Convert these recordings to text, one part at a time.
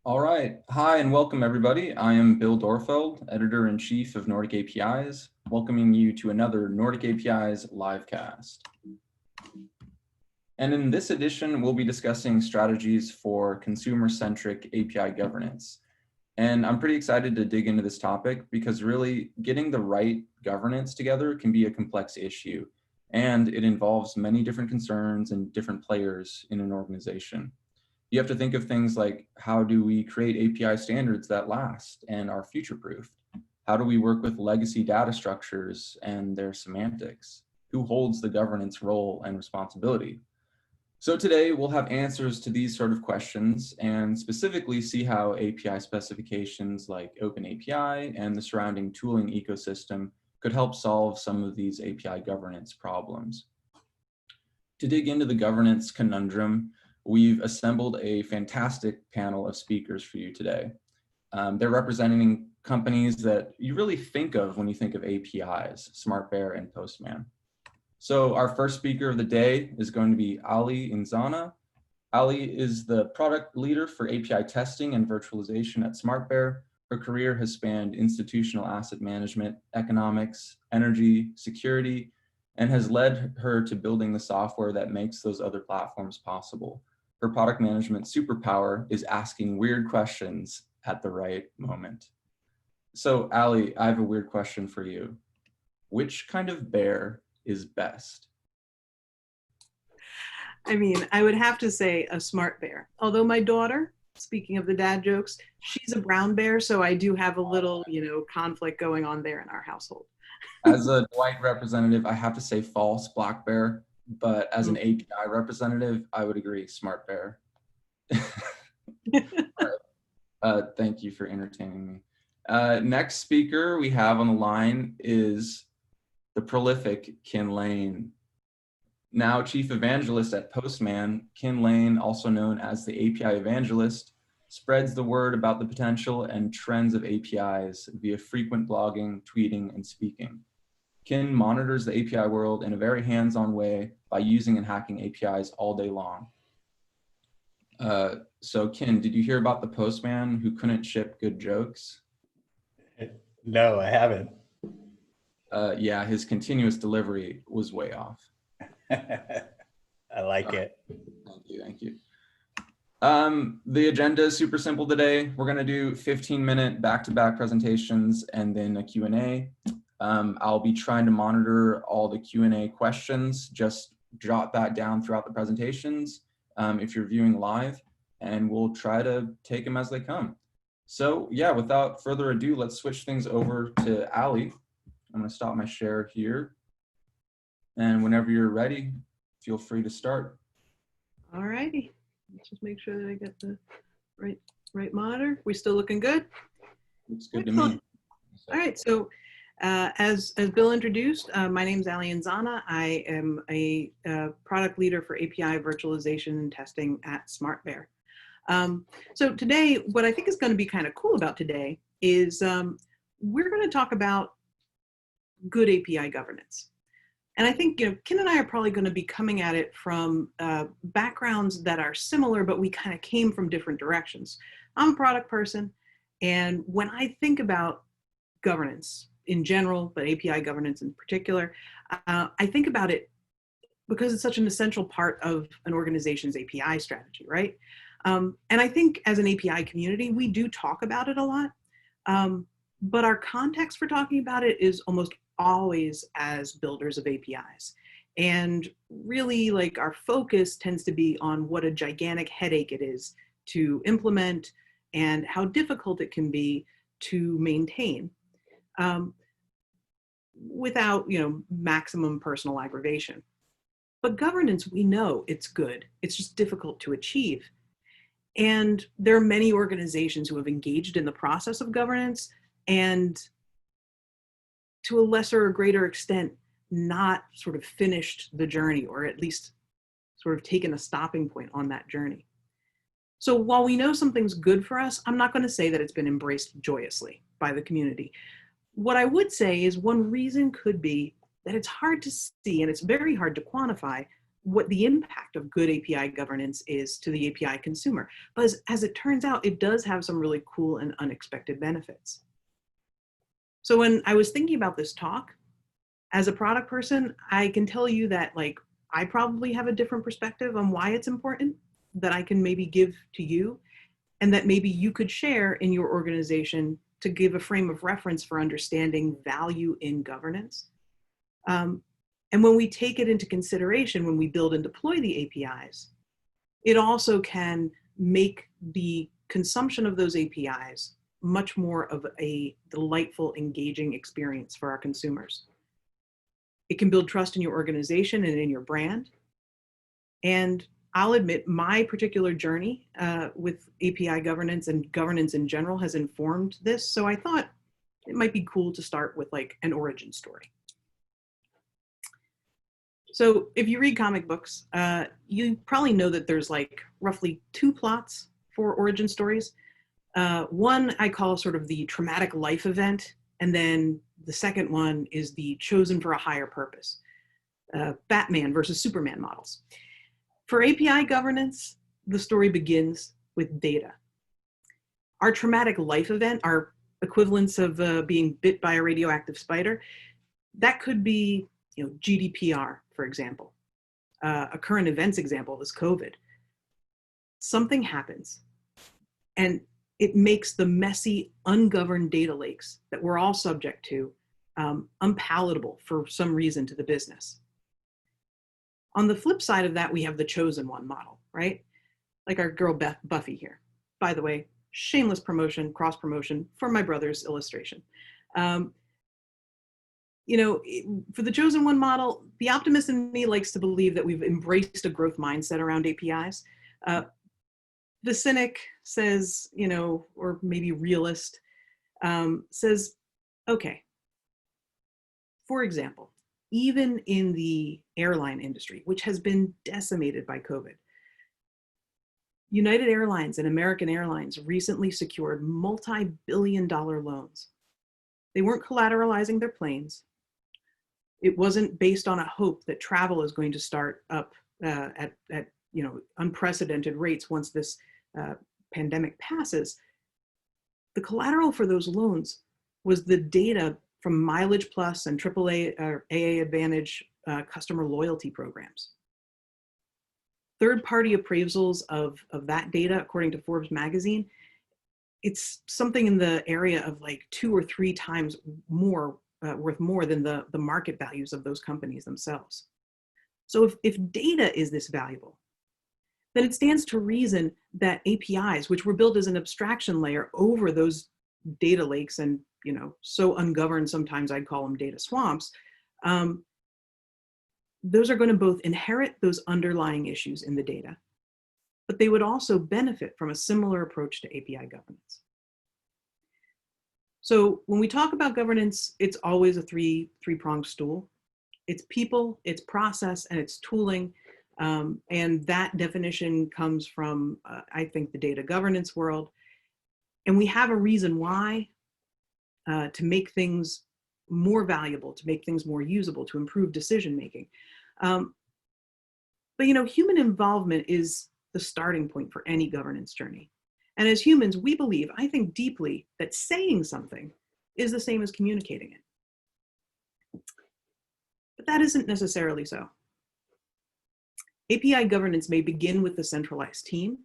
All right. Hi and welcome everybody. I am Bill Doerrfeld, Editor-in-Chief of Nordic APIs, welcoming you to another Nordic APIs LiveCast. And in this edition, we'll be discussing strategies for consumer-centric API governance. And I'm pretty excited to dig into this topic because really getting the right governance together can be a complex issue, and it involves many different concerns and different players in an organization. You have to think of things like, how do we create API standards that last and are future-proofed? How do we work with legacy data structures and their semantics? Who holds the governance role and responsibility? So today we'll have answers to these sort of questions and specifically see how API specifications like OpenAPI and the surrounding tooling ecosystem could help solve some of these API governance problems. To dig into the governance conundrum, we've assembled a fantastic panel of speakers for you today. They're representing companies that you really think of when you think of APIs, SmartBear and Postman. So our first speaker of the day is going to be Alianna Inzana. Ali is the product leader for API testing and virtualization at SmartBear. Her career has spanned institutional asset management, economics, energy, security, and has led her to building the software that makes those other platforms possible. Her product management superpower is asking weird questions at the right moment. So Ali, I have a weird question for you. Which kind of bear is best? I mean, I would have to say a smart bear. Although my daughter, speaking of the dad jokes, she's a brown bear, so I do have a little, conflict going on there in our household. As a Dwight representative, I have to say false, black bear, but as an API representative, I would agree, smart bear. Thank you for entertaining me. Next speaker we have on the line is the prolific Ken Lane. Now Chief Evangelist at Postman, Ken Lane, also known as the API Evangelist, spreads the word about the potential and trends of APIs via frequent blogging, tweeting, and speaking. Ken monitors the API world in a very hands-on way by using and hacking APIs all day long. So Ken, did you hear about the Postman who couldn't ship good jokes? No, I haven't. Yeah, his continuous delivery was way off. I like it. Thank you. The agenda is super simple today. We're gonna do 15-minute back-to-back presentations and then a Q&A. I'll be trying to monitor all the Q&A questions. Just jot that down throughout the presentations if you're viewing live, and we'll try to take them as they come. So yeah, without further ado, let's switch things over to Ali. I'm gonna stop my share here. And whenever you're ready, feel free to start. All righty. Let's just make sure that I get the right monitor. We still looking good? Looks good to me. All right, so as Bill introduced, my name is Alianna Inzana. I am a product leader for API virtualization and testing at SmartBear. So today, what I think is going to be kind of cool about today is we're going to talk about good API governance. And I think, Ken and I are probably going to be coming at it from backgrounds that are similar, but we kind of came from different directions. I'm a product person, and when I think about governance in general, but API governance in particular, I think about it because it's such an essential part of an organization's API strategy, right? And I think as an API community, we do talk about it a lot, but our context for talking about it is almost always as builders of APIs. And really, like, our focus tends to be on what a gigantic headache it is to implement and how difficult it can be to maintain without, maximum personal aggravation. But governance, we know it's good. It's just difficult to achieve. And there are many organizations who have engaged in the process of governance and, to a lesser or greater extent, not sort of finished the journey, or at least sort of taken a stopping point on that journey. So while we know something's good for us, I'm not going to say that it's been embraced joyously by the community. What I would say is one reason could be that it's hard to see, and it's very hard to quantify, what the impact of good API governance is to the API consumer. But as it turns out, it does have some really cool and unexpected benefits. So when I was thinking about this talk, as a product person, I can tell you that like, I probably have a different perspective on why it's important that I can maybe give to you, and that maybe you could share in your organization to give a frame of reference for understanding value in governance. And when we take it into consideration, when we build and deploy the APIs, it also can make the consumption of those APIs much more of a delightful, engaging experience for our consumers. It can build trust in your organization and in your brand. And I'll admit my particular journey with API governance and governance in general has informed this. So I thought it might be cool to start with like an origin story. So if you read comic books, you probably know that there's like roughly 2 plots for origin stories. One I call sort of the traumatic life event, and then the second one is the chosen for a higher purpose, Batman versus Superman models. For API governance, the story begins with data. Our traumatic life event, our equivalence of being bit by a radioactive spider, that could be, you know, GDPR, for example. A current events example is COVID. Something happens, and it makes the messy, ungoverned data lakes that we're all subject to unpalatable for some reason to the business. On the flip side of that, we have the chosen one model, right? Like our girl Buffy here. By the way, shameless promotion, cross promotion for my brother's illustration. You know, for the chosen one model, the optimist in me likes to believe that we've embraced a growth mindset around APIs. The cynic says, you know, or maybe realist says, okay, for example, even in the airline industry, which has been decimated by COVID, United Airlines and American Airlines recently secured multi-billion-dollar loans. They weren't collateralizing their planes. It wasn't based on a hope that travel is going to start up at you know, unprecedented rates once this pandemic passes. The collateral for those loans was the data from Mileage Plus and AAA or AA Advantage customer loyalty programs. Third-party appraisals of that data, according to Forbes magazine, it's something in the area of like 2 or 3 times more worth more than the market values of those companies themselves. So if data is this valuable, then it stands to reason that APIs, which were built as an abstraction layer over those data lakes and, you know, so ungoverned, sometimes I'd call them data swamps, those are going to both inherit those underlying issues in the data, but they would also benefit from a similar approach to API governance. So when we talk about governance, it's always a three-pronged stool. It's people, it's process, and it's tooling. And that definition comes from, I think, the data governance world. And we have a reason why to make things more valuable, to make things more usable, to improve decision-making. But, you know, human involvement is the starting point for any governance journey. And as humans, we believe, I think deeply, that saying something is the same as communicating it. But that isn't necessarily so. API governance may begin with the centralized team.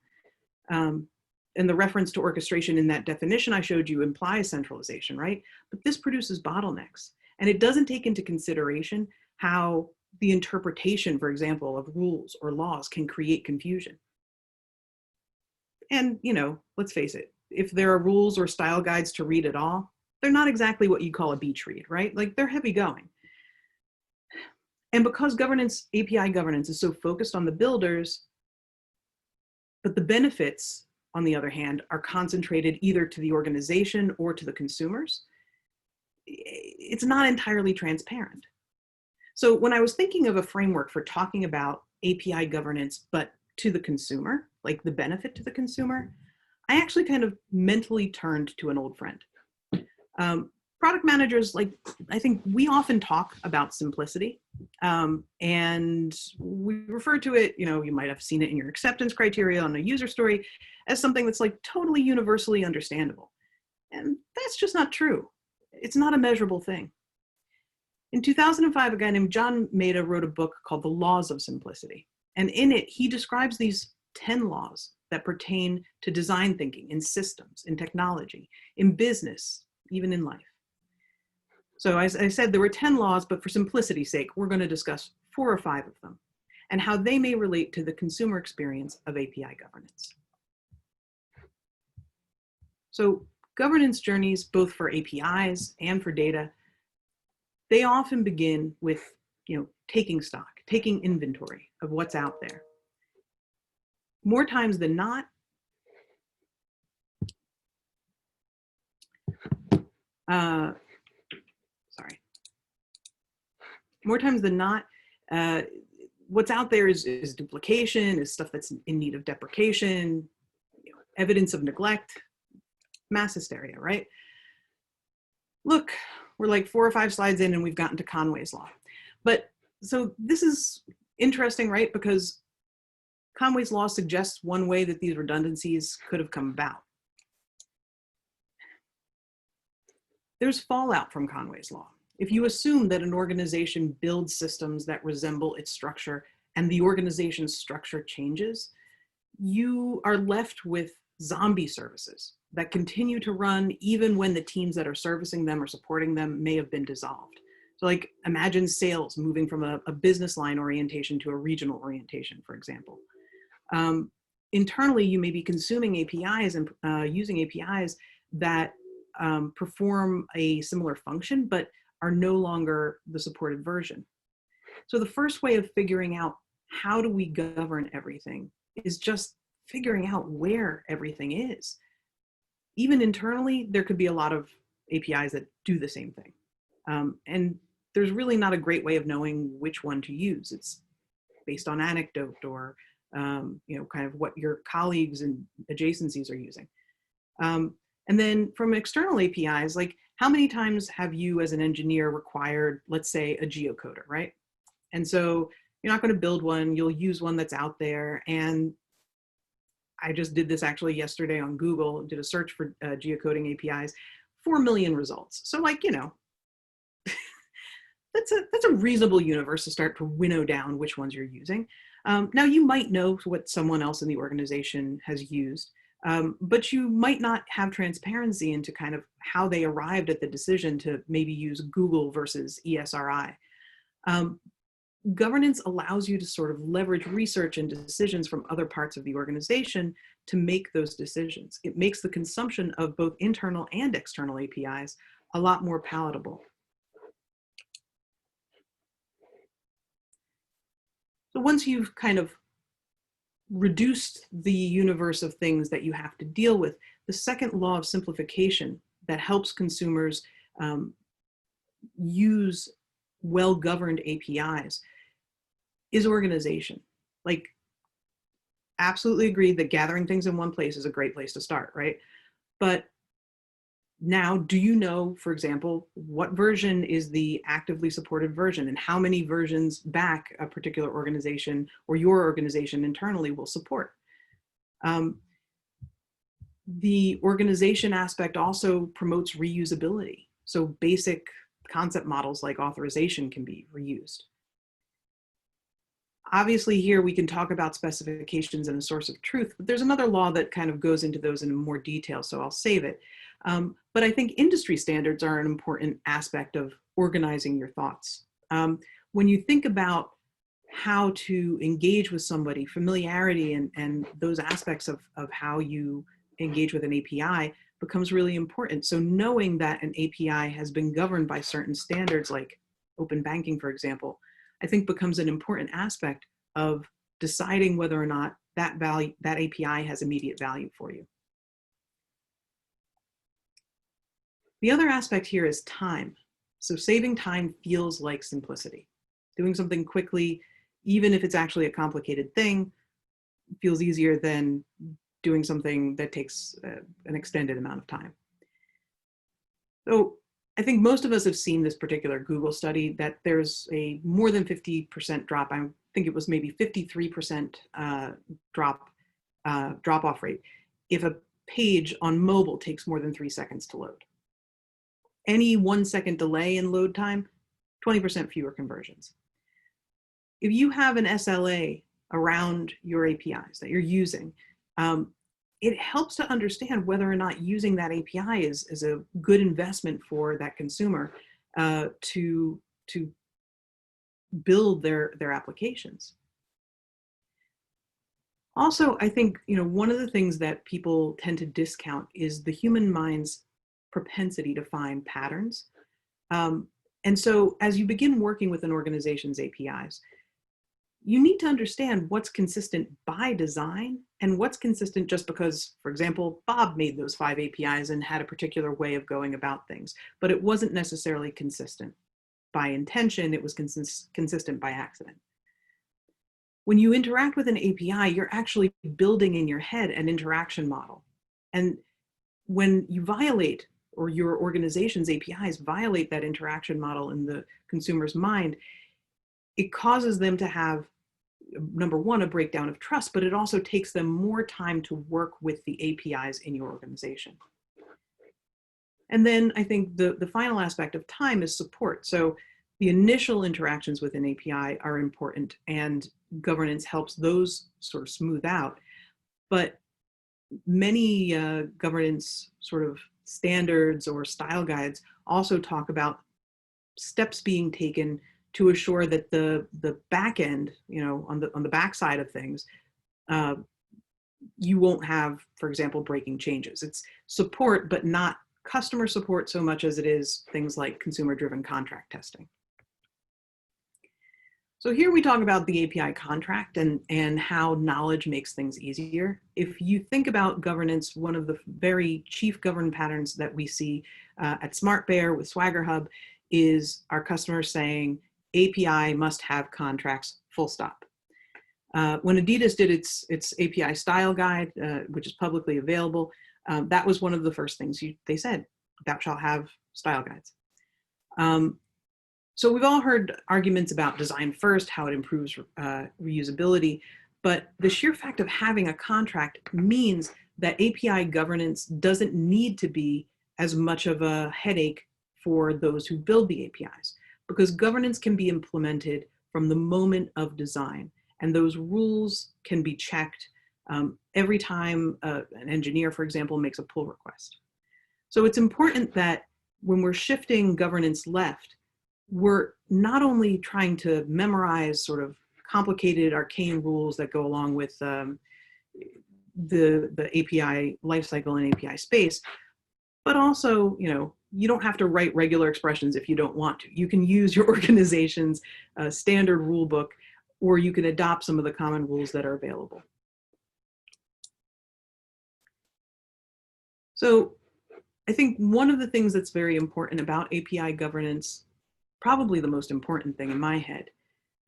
And the reference to orchestration in that definition I showed you implies centralization, right? But this produces bottlenecks. And it doesn't take into consideration how the interpretation, for example, of rules or laws can create confusion. And, you know, let's face it, if there are rules or style guides to read at all, they're not exactly what you call a beach read, right? Like, they're heavy going. And because governance, API governance, is so focused on the builders, but the benefits, on the other hand, are concentrated either to the organization or to the consumers, it's not entirely transparent. So when I was thinking of a framework for talking about API governance, but to the consumer, like the benefit to the consumer, I actually kind of mentally turned to an old friend. product managers, like, I think we often talk about simplicity, and we refer to it, you might have seen it in your acceptance criteria on a user story, as something that's like totally universally understandable. And that's just not true. It's not a measurable thing. In 2005, a guy named John Maeda wrote a book called The Laws of Simplicity. And in it, he describes these 10 laws that pertain to design thinking in systems, in technology, in business, even in life. So as I said, there were 10 laws, but for simplicity's sake, we're going to discuss 4 or 5 of them and how they may relate to the consumer experience of API governance. So governance journeys, both for APIs and for data, they often begin with, taking stock, taking inventory of what's out there. More times than not, more times than not, what's out there is duplication, is stuff that's in need of deprecation, evidence of neglect, mass hysteria, right? Look, we're like 4 or 5 slides in and we've gotten to Conway's Law. But so this is interesting, right? Because Conway's Law suggests one way that these redundancies could have come about. There's fallout from Conway's Law. If you assume that an organization builds systems that resemble its structure and the organization's structure changes, you are left with zombie services that continue to run even when the teams that are servicing them or supporting them may have been dissolved. So like imagine sales moving from a business line orientation to a regional orientation, for example. Internally, you may be consuming APIs and using APIs that perform a similar function, but are no longer the supported version. So the first way of figuring out how do we govern everything is just figuring out where everything is. Even internally, there could be a lot of APIs that do the same thing. And there's really not a great way of knowing which one to use. It's based on anecdote or kind of what your colleagues and adjacencies are using. And then from external APIs, like how many times have you as an engineer required, let's say, a geocoder, right? And so you're not going to build one, you'll use one that's out there. And I just did this actually yesterday on Google, did a search for geocoding APIs, 4 million results. So like, that's a reasonable universe to start to winnow down which ones you're using. Now you might know what someone else in the organization has used, but you might not have transparency into kind of how they arrived at the decision to maybe use Google versus ESRI. Governance allows you to sort of leverage research and decisions from other parts of the organization to make those decisions. It makes the consumption of both internal and external APIs a lot more palatable. So once you've kind of reduced the universe of things that you have to deal with, the second law of simplification that helps consumers use well-governed APIs is organization. Like, absolutely agree that gathering things in one place is a great place to start, right? But now, do you know, for example, what version is the actively supported version and how many versions back a particular organization or your organization internally will support? The organization aspect also promotes reusability. So basic concept models like authorization can be reused. Obviously here we can talk about specifications and a source of truth, but there's another law that kind of goes into those in more detail, so I'll save it. But I think industry standards are an important aspect of organizing your thoughts. When you think about how to engage with somebody, familiarity and those aspects of how you engage with an API becomes really important. So knowing that an API has been governed by certain standards like open banking, for example, I think becomes an important aspect of deciding whether or not that API has immediate value for you. The other aspect here is time. So saving time feels like simplicity. Doing something quickly, even if it's actually a complicated thing, feels easier than doing something that takes an extended amount of time. So I think most of us have seen this particular Google study that there's a more than 50% drop. I think it was maybe 53% drop-off rate if a page on mobile takes more than 3 seconds to load. Any 1 second delay in load time, 20% fewer conversions. If you have an SLA around your APIs that you're using, it helps to understand whether or not using that API is a good investment for that consumer to build their applications. Also, I think one of the things that people tend to discount is the human mind's propensity to find patterns. And so as you begin working with an organization's APIs, you need to understand what's consistent by design and what's consistent just because, for example, Bob made those 5 APIs and had a particular way of going about things, but it wasn't necessarily consistent by intention, it was consistent by accident. When you interact with an API, you're actually building in your head an interaction model. And when you violate, or your organization's APIs violate that interaction model in the consumer's mind, it causes them to have, number one, a breakdown of trust, but it also takes them more time to work with the APIs in your organization. And then I think the final aspect of time is support. So the initial interactions with an API are important, and governance helps those sort of smooth out. But many governance sort of standards or style guides also talk about steps being taken to assure that the back end, on the back side of things, you won't have, for example, breaking changes. It's support, but not customer support so much as it is things like consumer-driven contract testing. So here we talk about the API contract and how knowledge makes things easier. If you think about governance, one of the very chief governance patterns that we see at SmartBear with Swagger Hub is our customers saying API must have contracts, full stop. When Adidas did its API style guide, which is publicly available, that was one of the first things they said, thou shalt have style guides. So we've all heard arguments about design first, how it improves reusability, but the sheer fact of having a contract means that API governance doesn't need to be as much of a headache for those who build the APIs, because governance can be implemented from the moment of design, and those rules can be checked every time an engineer, for example, makes a pull request. So it's important that when we're shifting governance left, we're not only trying to memorize sort of complicated arcane rules that go along with the API lifecycle and API space, but also, you don't have to write regular expressions if you don't want to. You can use your organization's standard rule book, or you can adopt some of the common rules that are available. So I think one of the things that's very important about API governance, probably the most important thing in my head.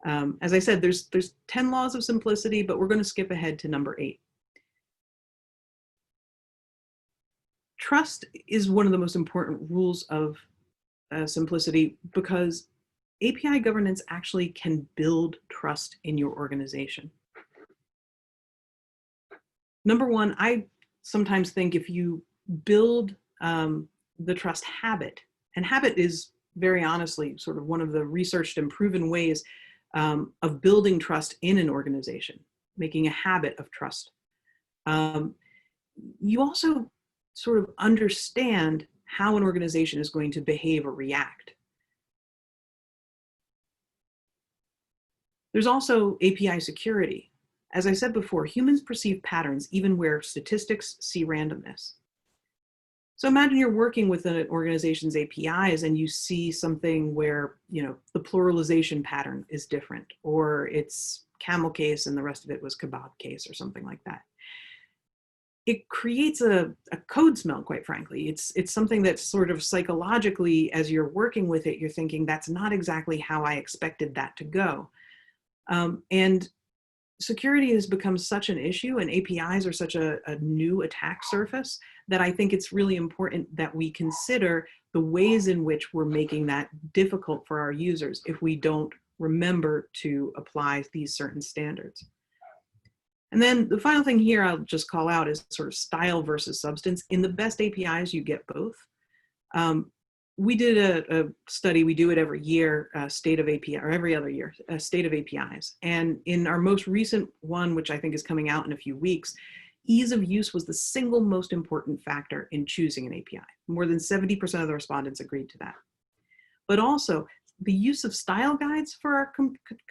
As I said, there's 10 laws of simplicity, but we're going to skip ahead to number 8. Trust is one of the most important rules of simplicity, because API governance actually can build trust in your organization. Number one, I sometimes think if you build the trust habit, and habit is very honestly sort of one of the researched and proven ways of building trust in an organization, making a habit of trust. You also sort of understand how an organization is going to behave or react. There's also API security. As I said before, humans perceive patterns even where statistics see randomness. So imagine you're working with an organization's APIs and you see something where, the pluralization pattern is different, or it's camel case and the rest of it was kebab case or something like that. It creates a code smell, quite frankly. It's something that's sort of psychologically, as you're working with it, you're thinking, that's not exactly how I expected that to go. And security has become such an issue and APIs are such a new attack surface that I think it's really important that we consider the ways in which we're making that difficult for our users if we don't remember to apply these certain standards. And then the final thing here I'll just call out is sort of style versus substance. In the best APIs, you get both. We did a study, we do it every year, state of API, or every other year, state of APIs. And in our most recent one, which I think is coming out in a few weeks, ease of use was the single most important factor in choosing an API. More than 70% of the respondents agreed to that. But also, the use of style guides for our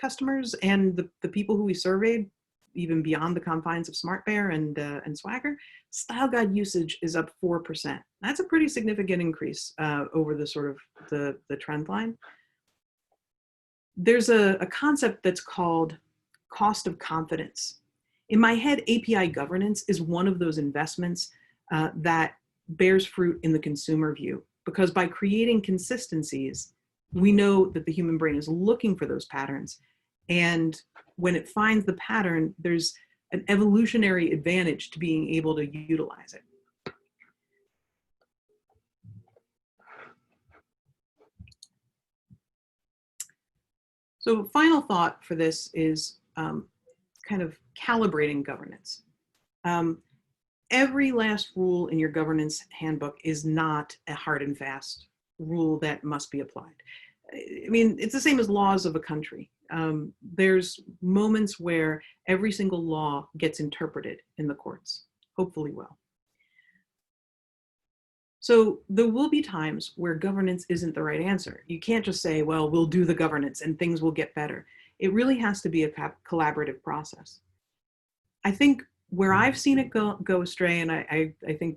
customers and the people who we surveyed, even beyond the confines of SmartBear and Swagger, style guide usage is up 4%. That's a pretty significant increase over the sort of the trend line. There's a concept that's called cost of confidence. In my head, API governance is one of those investments that bears fruit in the consumer view, because by creating consistencies, we know that the human brain is looking for those patterns. And when it finds the pattern, there's an evolutionary advantage to being able to utilize it. So final thought for this is kind of calibrating governance. Every last rule in your governance handbook is not a hard and fast rule that must be applied. I mean, it's the same as laws of a country. There's moments where every single law gets interpreted in the courts, hopefully well. So there will be times where governance isn't the right answer. You can't just say, well, we'll do the governance and things will get better. It really has to be a collaborative process. I think where I've seen it go astray, and I think,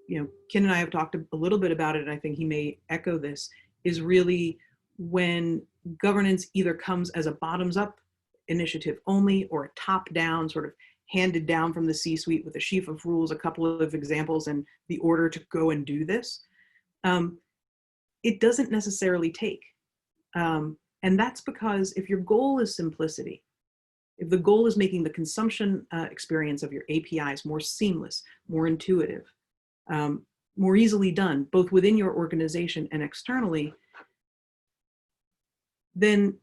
you know, Ken and I have talked a little bit about it, and I think he may echo this, is really when governance either comes as a bottoms-up initiative only or a top-down, sort of handed down from the C-suite with a sheaf of rules, a couple of examples, and the order to go and do this. It doesn't necessarily take. And that's because if your goal is simplicity, if the goal is making the consumption experience of your APIs more seamless, more intuitive, more easily done, both within your organization and externally, then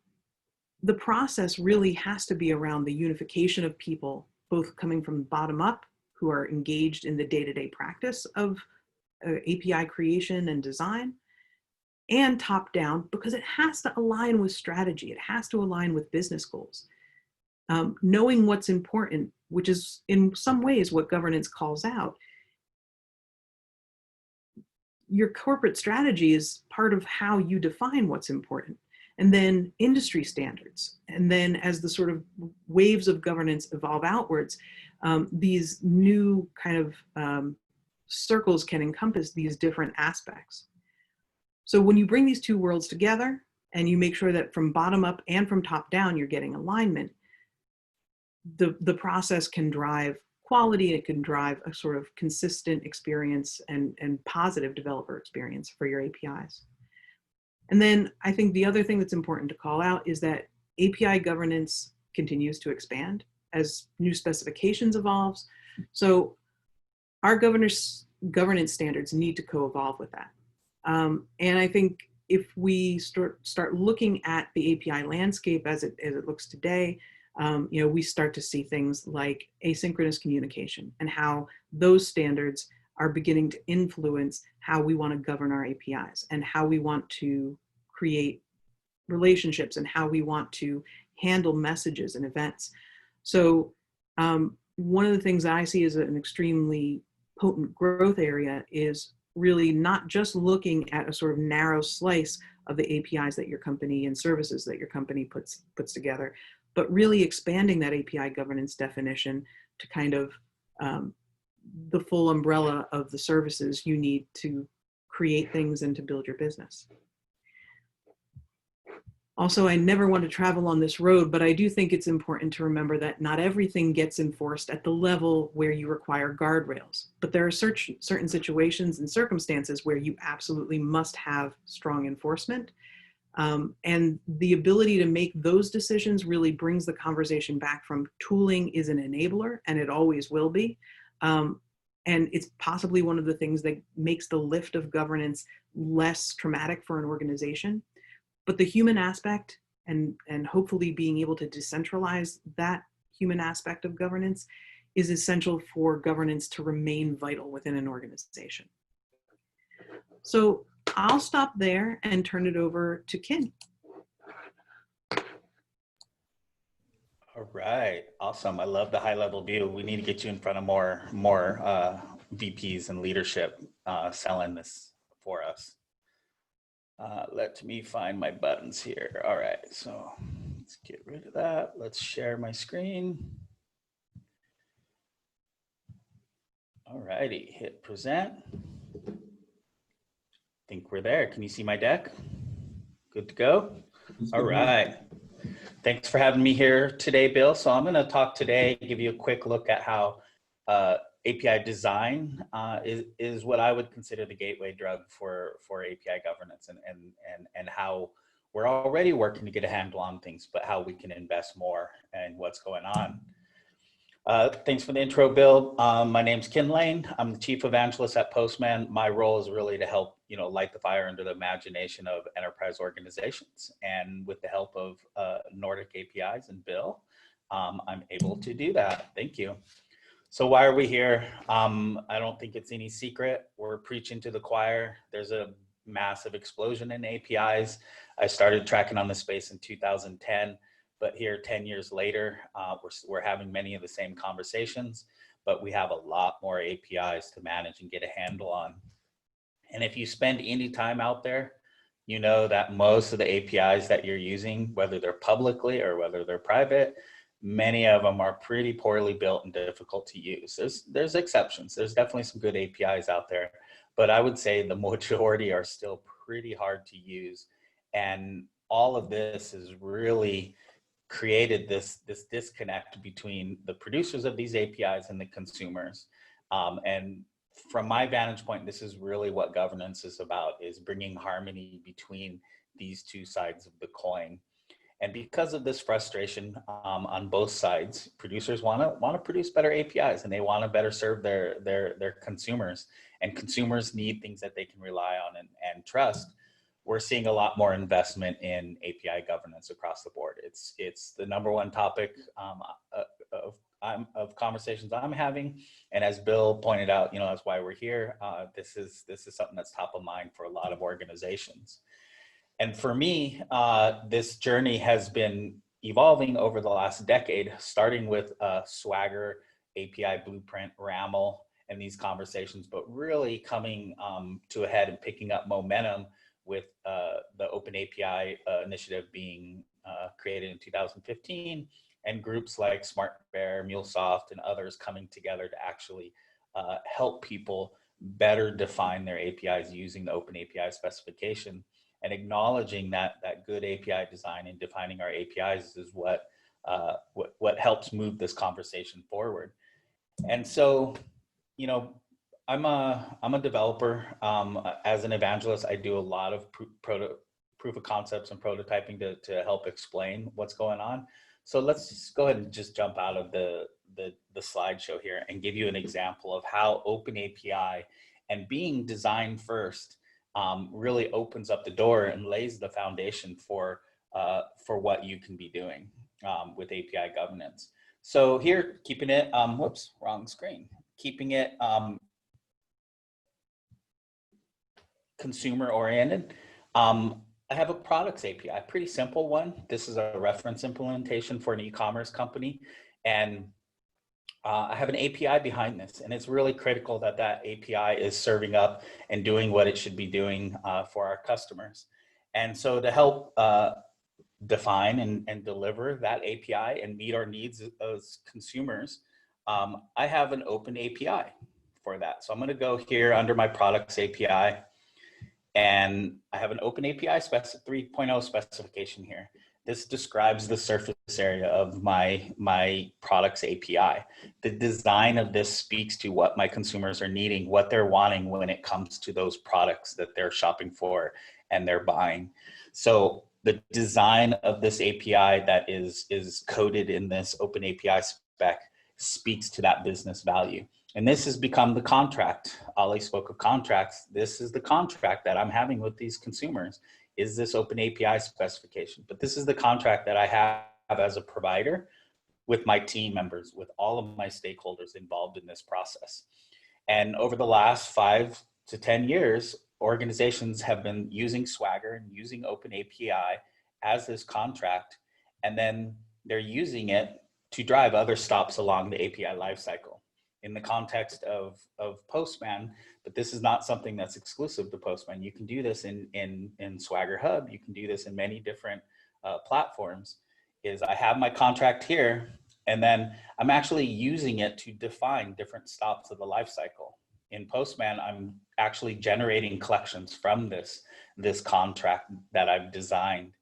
the process really has to be around the unification of people, both coming from bottom up, who are engaged in the day-to-day practice of API creation and design, and top down, because it has to align with strategy. It has to align with business goals. Knowing what's important, which is in some ways what governance calls out. Your corporate strategy is part of how you define what's important. And then industry standards. And then as the sort of waves of governance evolve outwards, these new kind of circles can encompass these different aspects. So when you bring these two worlds together and you make sure that from bottom up and from top down, you're getting alignment, the process can drive quality, it can drive a sort of consistent experience and positive developer experience for your APIs. And then I think the other thing that's important to call out is that API governance continues to expand as new specifications evolves. So our governance standards need to co-evolve with that. And I think if we start looking at the API landscape as it looks today, you know, we start to see things like asynchronous communication and how those standards are beginning to influence how we want to govern our APIs and how we want to create relationships and how we want to handle messages and events. So one of the things that I see as an extremely potent growth area is really not just looking at a sort of narrow slice of the APIs that your company and services that your company puts together, but really expanding that API governance definition to kind of the full umbrella of the services you need to create things and to build your business. Also, I never want to travel on this road, but I do think it's important to remember that not everything gets enforced at the level where you require guardrails, but there are certain situations and circumstances where you absolutely must have strong enforcement. And the ability to make those decisions really brings the conversation back from tooling is an enabler, and it always will be. And it's possibly one of the things that makes the lift of governance less traumatic for an organization. But the human aspect and hopefully being able to decentralize that human aspect of governance is essential for governance to remain vital within an organization. So I'll stop there and turn it over to Kin. All right, awesome. I love the high level view. We need to get you in front of more VPs and leadership selling this for us. Let me find my buttons here. All right, so let's get rid of that. Let's share my screen. All righty, hit present. Think we're there. Can you see my deck? Good to go? All right. Thanks for having me here today, Bill. So I'm going to talk today, give you a quick look at how API design is what I would consider the gateway drug for API governance, and how we're already working to get a handle on things, but how we can invest more and what's going on. Thanks for the intro, Bill. My name's Kin Lane. I'm the chief evangelist at Postman. My role is really to help, light the fire under the imagination of enterprise organizations. And with the help of Nordic APIs and Bill, I'm able to do that. Thank you. So why are we here? I don't think it's any secret. We're preaching to the choir. There's a massive explosion in APIs. I started tracking on the space in 2010. But here 10 years later, we're having many of the same conversations, but we have a lot more APIs to manage and get a handle on. And if you spend any time out there, you know that most of the APIs that you're using, whether they're publicly or whether they're private, many of them are pretty poorly built and difficult to use. There's exceptions. There's definitely some good APIs out there, but I would say the majority are still pretty hard to use. And all of this is really created this disconnect between the producers of these APIs and the consumers. And from my vantage point, this is really what governance is about, is bringing harmony between these two sides of the coin. And because of this frustration on both sides, producers want to produce better APIs, and they want to better serve their consumers. And consumers need things that they can rely on and trust. We're seeing a lot more investment in API governance across the board. It's the number one topic of conversations I'm having, and as Bill pointed out, that's why we're here. This is something that's top of mind for a lot of organizations. And for me, this journey has been evolving over the last decade, starting with Swagger, API Blueprint, RAML, and these conversations, but really coming to a head and picking up momentum with the Open API initiative being created in 2015, and groups like SmartBear, MuleSoft, and others coming together to actually help people better define their APIs using the Open API specification, and acknowledging that good API design and defining our APIs is what helps move this conversation forward. And so, I'm a developer. As an evangelist, I do a lot of proof of concepts and prototyping to help explain what's going on. So let's just go ahead and just jump out of the slideshow here and give you an example of how Open API and being design first really opens up the door and lays the foundation for what you can be doing with API governance. So here, keeping it, whoops, wrong screen. Keeping it consumer oriented. I have a products API, pretty simple one. This is a reference implementation for an e-commerce company. And I have an API behind this, and it's really critical that that API is serving up and doing what it should be doing for our customers. And so to help define and deliver that API and meet our needs as consumers, I have an open API for that. So I'm going to go here under my products API, and I have an open API 3.0 specification here. This describes the surface area of my product's API. The design of this speaks to what my consumers are needing, what they're wanting when it comes to those products that they're shopping for and they're buying. So the design of this API that is coded in this open API spec speaks to that business value. And this has become the contract. Ali spoke of contracts. This is the contract that I'm having with these consumers, is this open API specification. But this is the contract that I have as a provider with my team members, with all of my stakeholders involved in this process. And over the last 5 to 10 years, organizations have been using Swagger and using open API as this contract, and then they're using it to drive other stops along the API lifecycle. In the context of Postman, but this is not something that's exclusive to Postman. You can do this in Swagger Hub. You can do this in many different platforms. Is I have my contract here, and then I'm actually using it to define different stops of the lifecycle. In Postman, I'm actually generating collections from this contract that I've designed,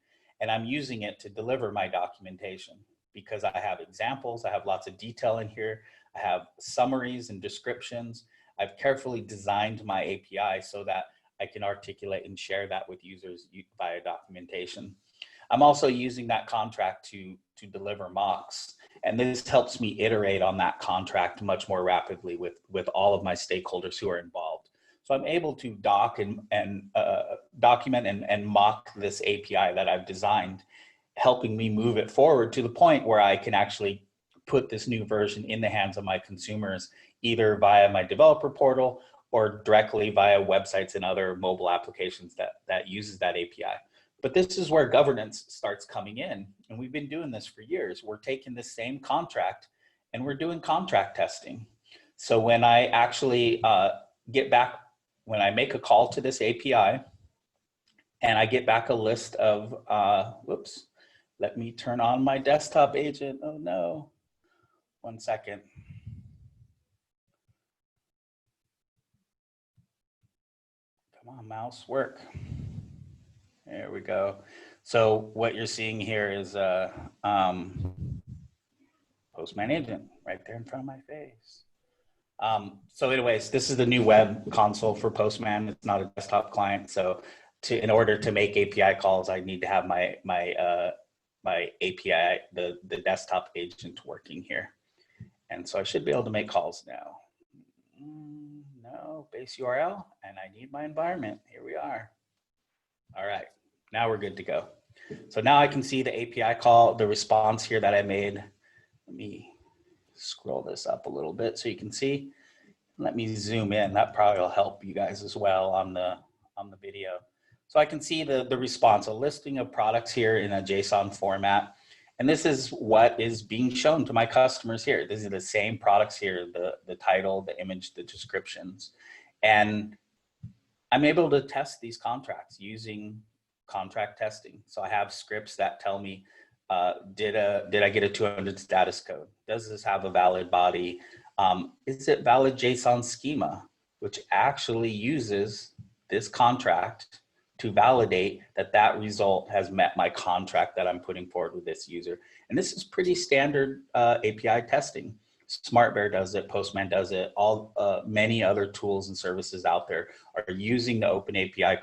and I'm using it to deliver my documentation because I have examples. I have lots of detail in here. I have summaries and descriptions. I've carefully designed my API so that I can articulate and share that with users via documentation. I'm also using that contract to deliver mocks. And this helps me iterate on that contract much more rapidly with all of my stakeholders who are involved. So I'm able to document and mock this API that I've designed, helping me move it forward to the point where I can actually put this new version in the hands of my consumers, either via my developer portal or directly via websites and other mobile applications that uses that API. But this is where governance starts coming in. And we've been doing this for years. We're taking this same contract and we're doing contract testing. So when I actually when I make a call to this API and I get back a list of, whoops, let me turn on my desktop agent. Oh no. 1 second. Come on, mouse, work. There we go. So what you're seeing here is Postman agent right there in front of my face. So anyways, this is the new web console for Postman. It's not a desktop client. So in order to make API calls, I need to have my API, the desktop agent working here. And so I should be able to make calls now. No, base URL, and I need my environment. Here we are. All right, now we're good to go. So now I can see the API call, the response here that I made. Let me scroll this up a little bit so you can see. Let me zoom in. That probably will help you guys as well on the video. So I can see the response, a listing of products here in a JSON format. And this is what is being shown to my customers here. These are the same products here, the title, the image, the descriptions. And I'm able to test these contracts using contract testing. So I have scripts that tell me, did I get a 200 status code? Does this have a valid body? Is it valid JSON schema, which actually uses this contract to validate that result has met my contract that I'm putting forward with this user. And this is pretty standard API testing. SmartBear does it, Postman does it, many other tools and services out there are using the open API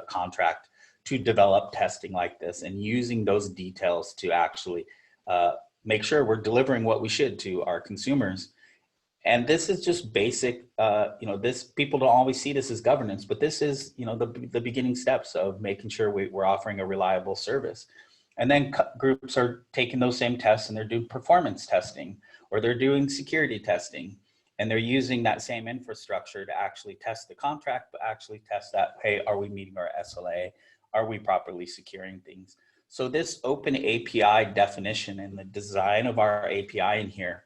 contract to develop testing like this and using those details to actually make sure we're delivering what we should to our consumers. And this is just basic, people don't always see this as governance, but this is, the beginning steps of making sure we're offering a reliable service. And then groups are taking those same tests and they're doing performance testing, or they're doing security testing, and they're using that same infrastructure to actually test the contract, but actually test that, hey, are we meeting our SLA? Are we properly securing things? So this open API definition and the design of our API in here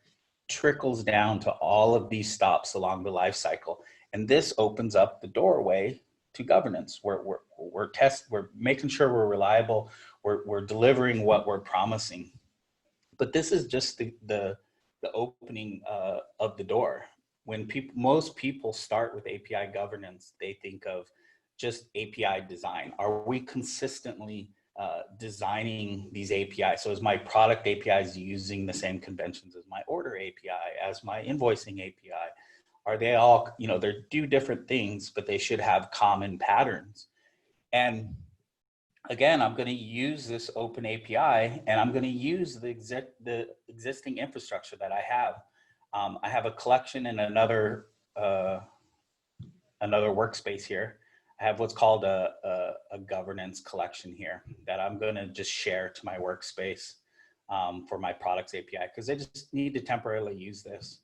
trickles down to all of these stops along the life cycle. And this opens up the doorway to governance. We're making sure we're reliable. We're delivering what we're promising. But this is just the opening of the door. When most people start with API governance, they think of just API design. Are we consistently designing these APIs. So is my product APIs using the same conventions as my order API, as my invoicing API? Are they all, you know, they do different things, but they should have common patterns. And again, I'm going to use this open API, and I'm going to use the existing infrastructure that I have. I have a collection in another workspace here. I have what's called a governance collection here that I'm going to just share to my workspace for my products API, because I just need to temporarily use this.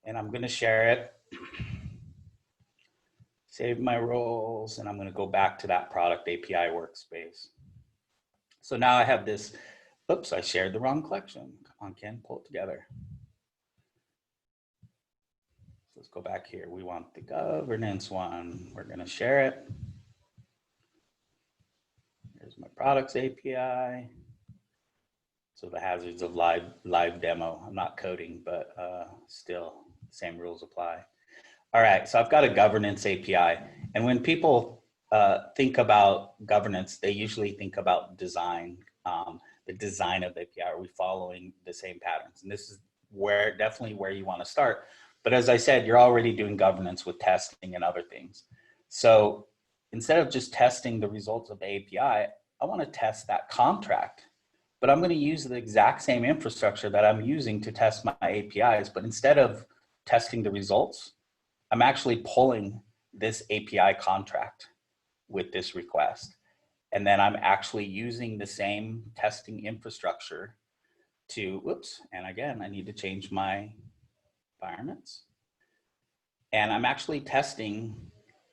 And I'm going to share it, save my roles, and I'm going to go back to that product API workspace. So now I have this, oops, I shared the wrong collection. Come on, Ken, pull it together. Let's go back here. We want the governance one. We're going to share it. Here's my products API. So the hazards of live demo. I'm not coding, but still same rules apply. All right, so I've got a governance API. And when people think about governance, they usually think about design, the design of the API. Are we following the same patterns? And this is definitely where you want to start. But as I said, you're already doing governance with testing and other things. So instead of just testing the results of the API, I want to test that contract. But I'm going to use the exact same infrastructure that I'm using to test my APIs. But instead of testing the results, I'm actually pulling this API contract with this request. And then I'm actually using the same testing infrastructure to, whoops, and again, I need to change my environments. And I'm actually testing,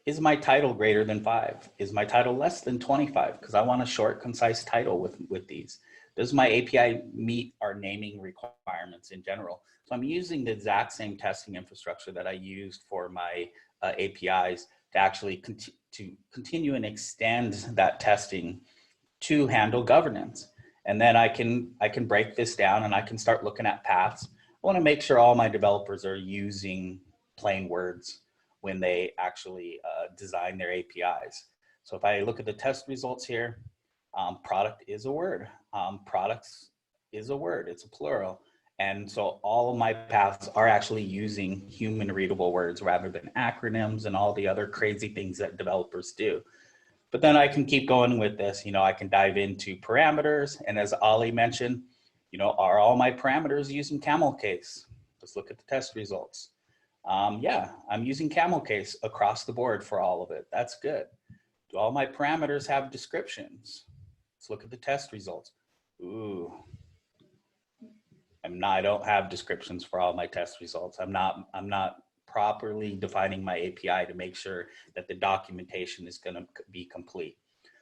is my title greater than 5? Is my title less than 25? Because I want a short, concise title with these. Does my API meet our naming requirements in general? So I'm using the exact same testing infrastructure that I used for my APIs to actually continue and extend that testing to handle governance. And then I can break this down and I can start looking at paths. I want to make sure all my developers are using plain words when they actually design their APIs. So if I look at the test results here, product is a word. Products is a word, it's a plural. And so all of my paths are actually using human readable words rather than acronyms and all the other crazy things that developers do. But then I can keep going with this. You know, I can dive into parameters. And as Ali mentioned, you know, are all my parameters using camel case? Let's look at the test results. Yeah, I'm using camel case across the board for all of it. That's good. Do all my parameters have descriptions? Let's look at the test results. Ooh, I don't have descriptions for all my test results. I'm not properly defining my API to make sure that the documentation is going to be complete.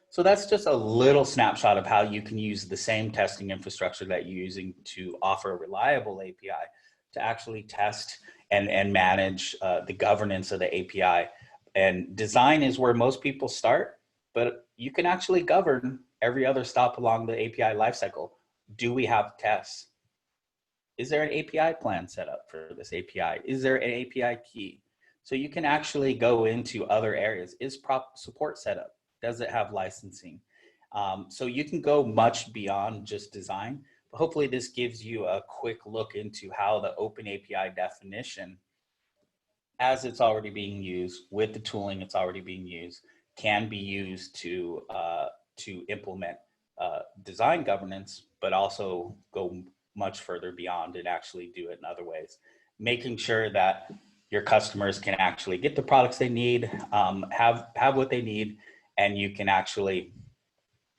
So that's just a little snapshot of how you can use the same testing infrastructure that you're using to offer a reliable API to actually test and manage the governance of the API. And design is where most people start, but you can actually govern every other stop along the API lifecycle. Do we have tests? Is there an API plan set up for this API? Is there an API key? So you can actually go into other areas. Is support set up? Does it have licensing? So you can go much beyond just design, but hopefully this gives you a quick look into how the open API definition, as it's already being used with the tooling it's already being used, can be used to implement design governance, but also go much further beyond and actually do it in other ways, making sure that your customers can actually get the products they need, have what they need, and you can actually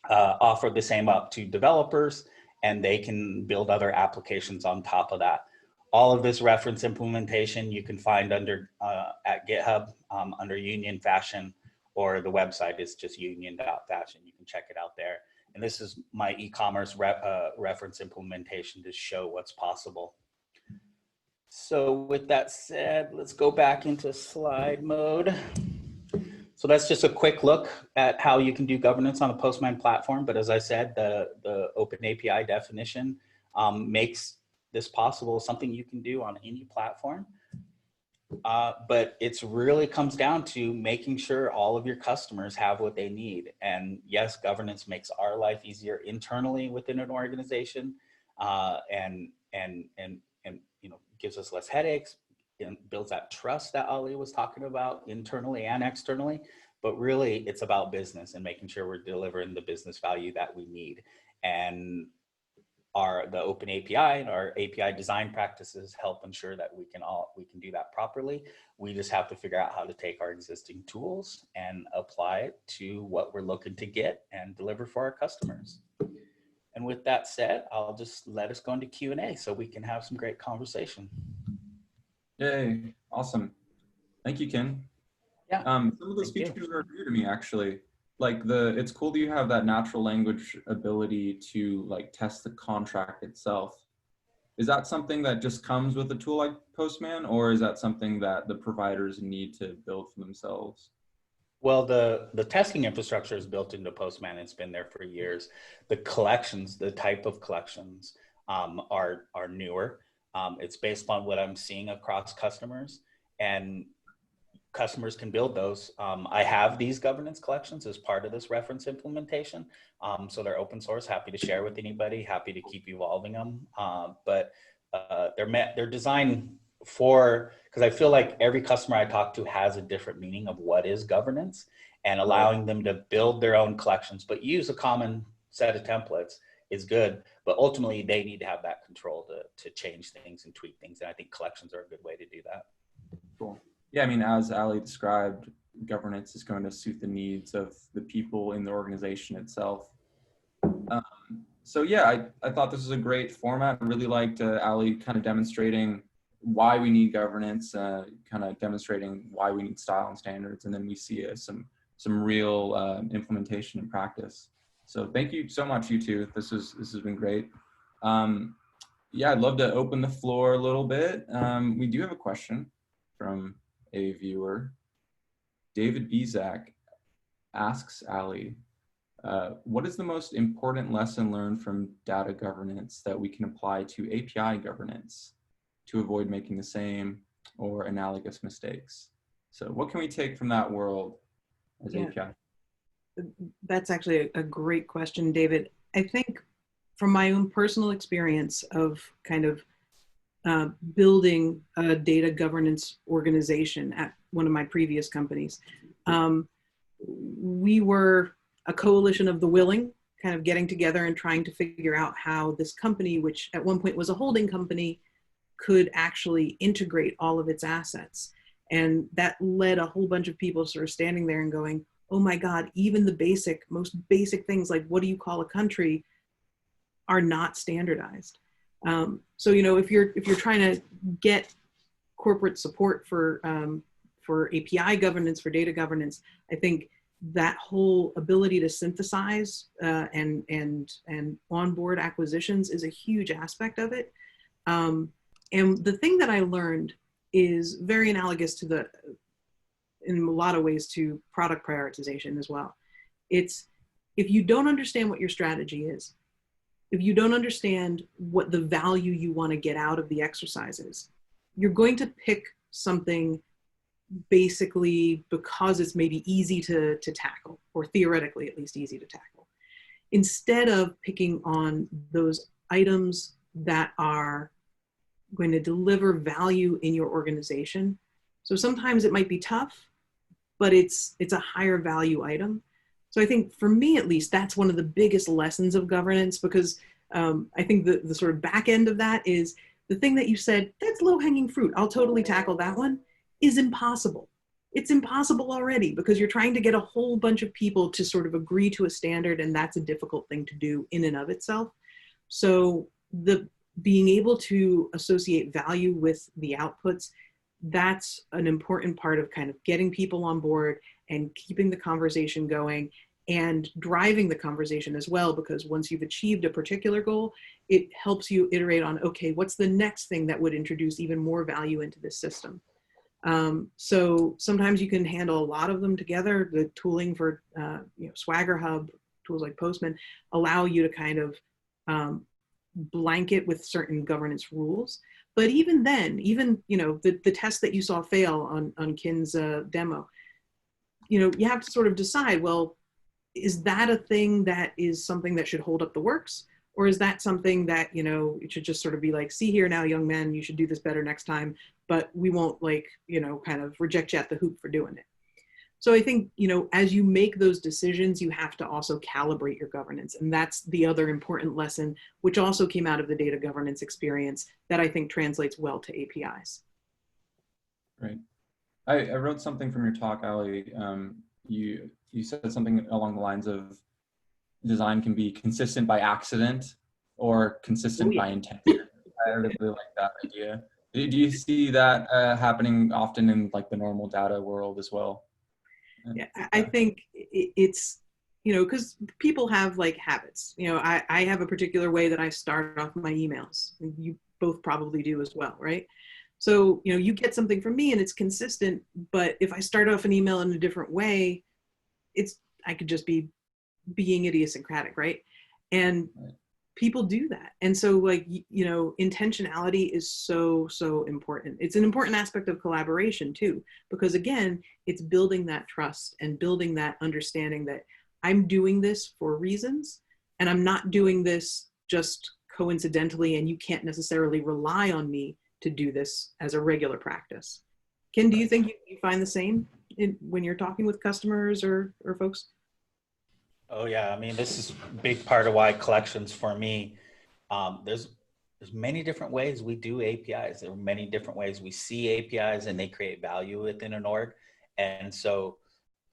offer the same up to developers, and they can build other applications on top of that. All of this reference implementation you can find under at GitHub under Union Fashion, or the website is just union.fashion. You can check it out there. And this is my e-commerce reference implementation to show what's possible. So with that said, let's go back into slide mode. So that's just a quick look at how you can do governance on the Postman platform. But as I said, the open API definition makes this possible, something you can do on any platform. But it's really comes down to making sure all of your customers have what they need. And yes, governance makes our life easier internally within an organization, and you know, gives us less headaches and builds that trust that Ali was talking about internally and externally. But really, it's about business and making sure we're delivering the business value that we need. And the open API and our API design practices help ensure that we can do that properly. We just have to figure out how to take our existing tools and apply it to what we're looking to get and deliver for our customers. And with that said, I'll just let us go into Q&A so we can have some great conversation. Yay, awesome. Thank you, Ken. Yeah. Some of those features are new to me, actually. Like it's cool that you have that natural language ability to like test the contract itself. Is that something that just comes with a tool like Postman, or is that something that the providers need to build for themselves? Well, the testing infrastructure is built into Postman. It's been there for years. The collections, the type of collections are newer. It's based on what I'm seeing across customers, and customers can build those. I have these governance collections as part of this reference implementation. So they're open source, happy to share with anybody, happy to keep evolving them. But they're designed for, because I feel like every customer I talk to has a different meaning of what is governance, and allowing them to build their own collections, but use a common set of templates is good. But ultimately they need to have that control to change things and tweak things. And I think collections are a good way to do that. Cool. Yeah, I mean, as Ali described, governance is going to suit the needs of the people in the organization itself. So yeah, I thought this was a great format. I really liked Ali kind of demonstrating why we need governance, kind of demonstrating why we need style and standards, and then we see some real implementation in practice. So thank you so much, you two. This has been great. Yeah, I'd love to open the floor a little bit. We do have a question from a viewer. David Bezak asks Ali, what is the most important lesson learned from data governance that we can apply to API governance to avoid making the same or analogous mistakes? So what can we take from that world as API? That's actually a great question, David. I think from my own personal experience of kind of building a data governance organization at one of my previous companies, we were a coalition of the willing, kind of getting together and trying to figure out how this company, which at one point was a holding company, could actually integrate all of its assets. And that led a whole bunch of people sort of standing there and going, oh my God, even the most basic things like what do you call a country are not standardized. So, you know, if you're trying to get corporate support for API governance, for data governance, I think that whole ability to synthesize and onboard acquisitions is a huge aspect of it. And the thing that I learned is very analogous to in a lot of ways to product prioritization as well. It's if you don't understand what your strategy is, if you don't understand what the value you want to get out of the exercise is, you're going to pick something basically because it's maybe easy to tackle, or theoretically at least easy to tackle, instead of picking on those items that are going to deliver value in your organization. So sometimes it might be tough, but it's a higher value item. So I think for me, at least, that's one of the biggest lessons of governance, because I think the sort of back end of that is the thing that you said, that's low hanging fruit, I'll totally tackle that one, is impossible. It's impossible already because you're trying to get a whole bunch of people to sort of agree to a standard, and that's a difficult thing to do in and of itself. So being able to associate value with the outputs, that's an important part of kind of getting people on board and keeping the conversation going and driving the conversation as well, because once you've achieved a particular goal, it helps you iterate on, okay, what's the next thing that would introduce even more value into this system? So sometimes you can handle a lot of them together. The tooling for Swagger Hub, tools like Postman, allow you to kind of blanket with certain governance rules. But even then, even, the test that you saw fail on Kin's demo, you have to sort of decide, well, is that a thing that is something that should hold up the works? Or is that something that, it should just sort of be like, see here now, young men, you should do this better next time, but we won't kind of reject you at the hoop for doing it. So I think, as you make those decisions, you have to also calibrate your governance. And that's the other important lesson, which also came out of the data governance experience that I think translates well to APIs. Great. I wrote something from your talk, Ali. You said something along the lines of design can be consistent by accident or consistent by intent. I really like that idea. Do you see that happening often in like the normal data world as well? Yeah, I think it's, because people have like habits. I have a particular way that I start off my emails, and you both probably do as well, right? So, you get something from me and it's consistent, but if I start off an email in a different way, I could just be being idiosyncratic, right? And people do that. And so intentionality is so, so important. It's an important aspect of collaboration too, because again, it's building that trust and building that understanding that I'm doing this for reasons, and I'm not doing this just coincidentally, and you can't necessarily rely on me to do this as a regular practice. Ken, do you think you find the same when you're talking with customers or folks? Oh yeah, I mean, this is a big part of why collections for me, there's many different ways we do APIs. There are many different ways we see APIs and they create value within an org. And so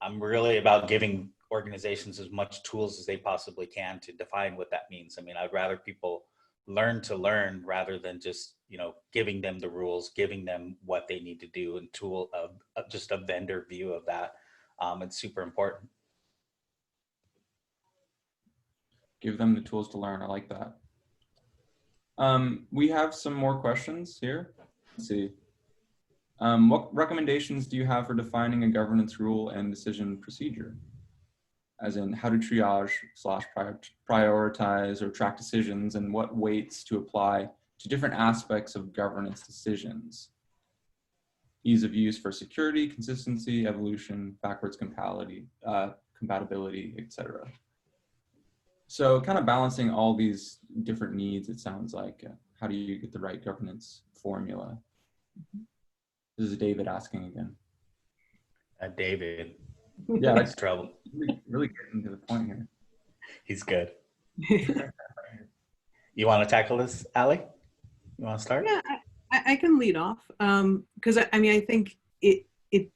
I'm really about giving organizations as much tools as they possibly can to define what that means. I mean, I'd rather people learn to learn rather than just, giving them the rules, giving them what they need to do, and tool of just a vendor view of that. It's super important. Give them the tools to learn. I like that. We have some more questions here. Let's see. What recommendations do you have for defining a governance rule and decision procedure? As in how to triage / prioritize or track decisions, and what weights to apply to different aspects of governance decisions. Ease of use for security, consistency, evolution, backwards compatibility, etc. So kind of balancing all these different needs, it sounds like. How do you get the right governance formula? This is David asking again. David. Yeah, that's trouble. Really getting to the point here. He's good. You want to tackle this, Ali? You want to start? Yeah, I can lead off. Because I think it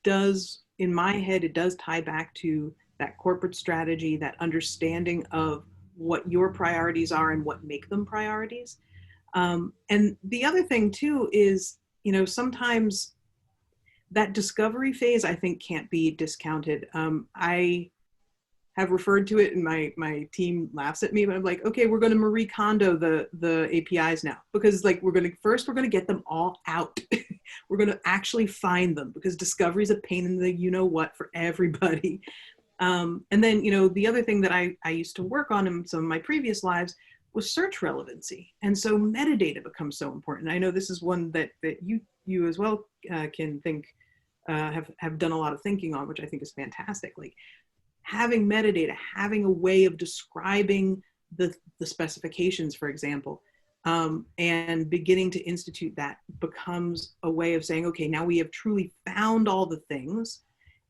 does, in my head, it does tie back to that corporate strategy, that understanding of what your priorities are and what make them priorities. And the other thing too is, sometimes that discovery phase, I think, can't be discounted. I have referred to it, and my team laughs at me, but I'm like, okay, we're going to Marie Kondo the APIs now, because we're going to get them all out. We're going to actually find them, because discovery is a pain in the what for everybody. And then, the other thing that I used to work on in some of my previous lives was search relevancy. And so metadata becomes so important. I know this is one that you as well can think, have done a lot of thinking on, which I think is fantastic. Having metadata, having a way of describing the specifications, for example, and beginning to institute that becomes a way of saying, okay, now we have truly found all the things.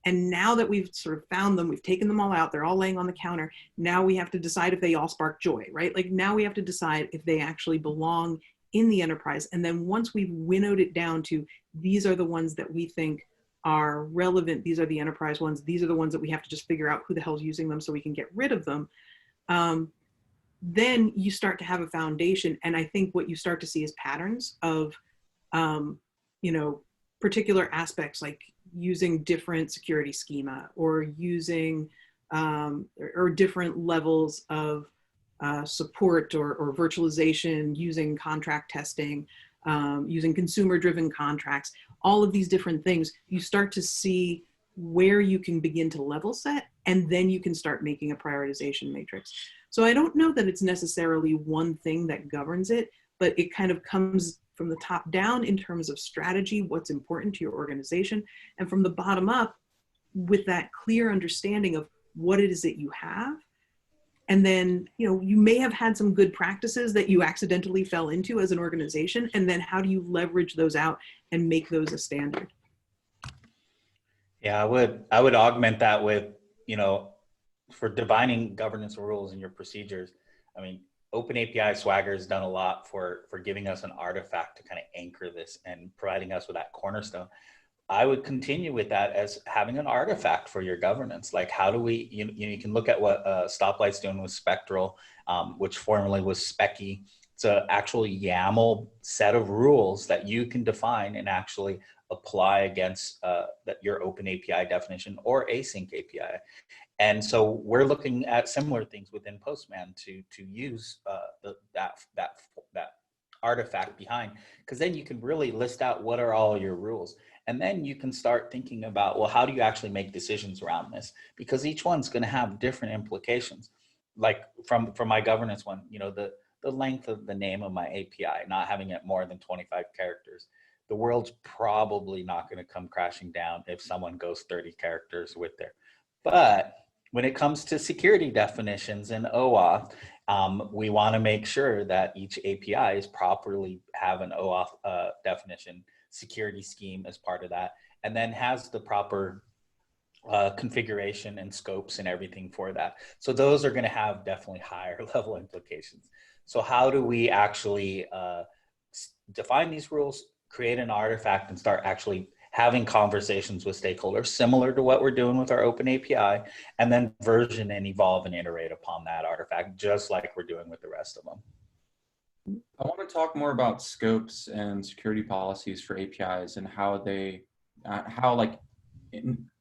And now that we've sort of found them, we've taken them all out, they're all laying on the counter. Now we have to decide if they all spark joy, right? Now we have to decide if they actually belong in the enterprise. And then once we've winnowed it down to, these are the ones that we think are relevant, these are the enterprise ones, these are the ones that we have to just figure out who the hell's using them so we can get rid of them, then you start to have a foundation. And I think what you start to see is patterns of, particular aspects, like using different security schema, or using, or different levels of support or virtualization, using contract testing, using consumer-driven contracts, all of these different things. You start to see where you can begin to level set, and then you can start making a prioritization matrix. So I don't know that it's necessarily one thing that governs it, but it kind of comes from the top down in terms of strategy, what's important to your organization, and from the bottom up with that clear understanding of what it is that you have. And then, you may have had some good practices that you accidentally fell into as an organization. And then how do you leverage those out and make those a standard? Yeah, I would augment that with, for defining governance rules and your procedures. I mean, Open API Swagger has done a lot for giving us an artifact to kind of anchor this and providing us with that cornerstone. I would continue with that as having an artifact for your governance. Like, how do we, you can look at what Stoplight's doing with Spectral, which formerly was Specky. It's an actual YAML set of rules that you can define and actually apply against your Open API definition or async API. And so we're looking at similar things within Postman to use that artifact behind, because then you can really list out what are all your rules. And then you can start thinking about, well, how do you actually make decisions around this? Because each one's going to have different implications. Like from my governance one, the length of the name of my API, not having it more than 25 characters. The world's probably not going to come crashing down if someone goes 30 characters with there. But when it comes to security definitions and OAuth, we want to make sure that each API is properly have an OAuth definition, security scheme as part of that, and then has the proper configuration and scopes and everything for that. So those are going to have definitely higher level implications. So how do we actually define these rules, create an artifact, and start actually having conversations with stakeholders similar to what we're doing with our Open API, and then version and evolve and iterate upon that artifact, just like we're doing with the rest of them. I want to talk more about scopes and security policies for APIs and how they,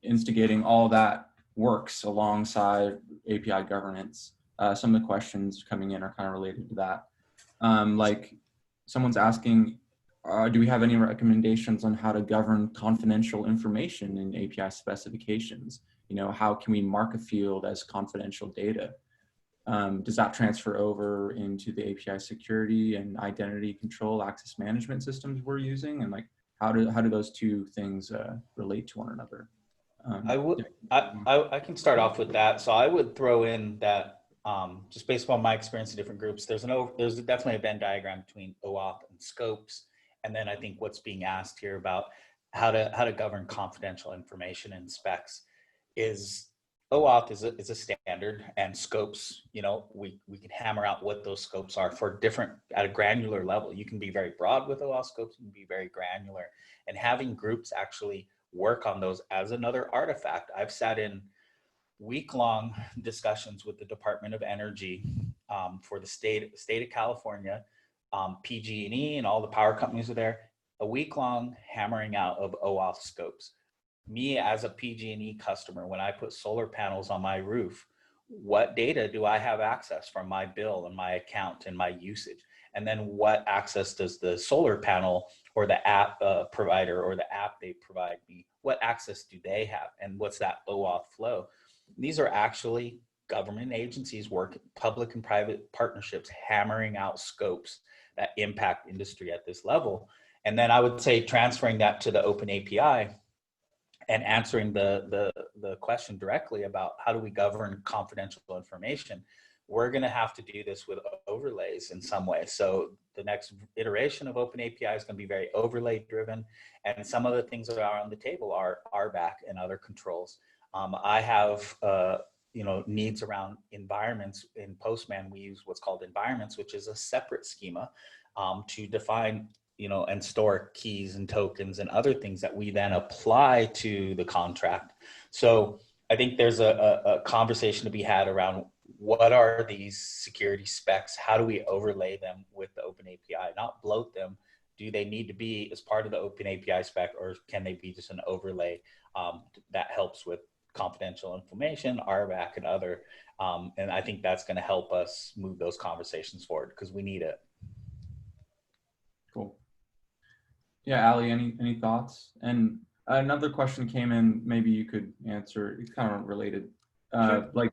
instigating all that works alongside API governance. Some of the questions coming in are kind of related to that. Like someone's asking, do we have any recommendations on how to govern confidential information in API specifications? How can we mark a field as confidential data? Does that transfer over into the API security and identity control access management systems we're using? And how do those two things relate to one another? I can start off with that. So I would throw in that just based on my experience in different groups, there's definitely a Venn diagram between OAuth and scopes. And then I think what's being asked here about how to govern confidential information and specs is OAuth is a standard, and scopes, we can hammer out what those scopes are for different at a granular level. You can be very broad with OAuth scopes, you can be very granular, and having groups actually work on those as another artifact. I've sat in week-long discussions with the Department of Energy for the state of California, PG&E and all the power companies are there, a week-long hammering out of OAuth scopes. Me as a PG&E customer, when I put solar panels on my roof, what data do I have access from my bill and my account and my usage? And then what access does the solar panel or the app provider or the app they provide me, what access do they have? And what's that OAuth flow? These are actually government agencies work, public and private partnerships, hammering out scopes that impact industry at this level. And then I would say transferring that to the Open API and answering the question directly about how do we govern confidential information. We're going to have to do this with overlays in some way. So the next iteration of Open API is going to be very overlay driven. And some of the things that are on the table are RBAC and other controls. I have needs around environments. In Postman, we use what's called environments, which is a separate schema to define and store keys and tokens and other things that we then apply to the contract. So I think there's a conversation to be had around what are these security specs? How do we overlay them with the Open API? Not bloat them. Do they need to be as part of the Open API spec, or can they be just an overlay that helps with confidential information, RBAC and other? And I think that's going to help us move those conversations forward because we need it. Cool. Yeah, Ali, any thoughts? And another question came in, maybe you could answer, it's kind of related. Sure. Like,